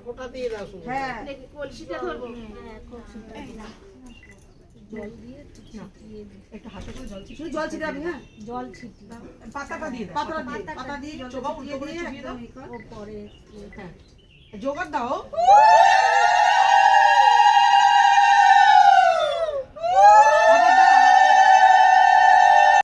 ফোঁটা দিয়ে দাও শুধু। হ্যাঁ কলসিটা ধরবো। হ্যাঁ কলসিটা দিলাম। জল দিয়ে ছিটিয়ে দিই। একটু হাতে করে জল ছিটিয়ে শুধু জল ছিটাবি হ্যাঁ জল ছিটিয়ে পাতাটা দিয়ে দাও। পাতা দিয়ে জল চোখা উল্টো ছিটিয়ে করে দিয়ে ছিটিয়ে দাও। একদম ও পরে হ্যাঁ জোগাড় দাও।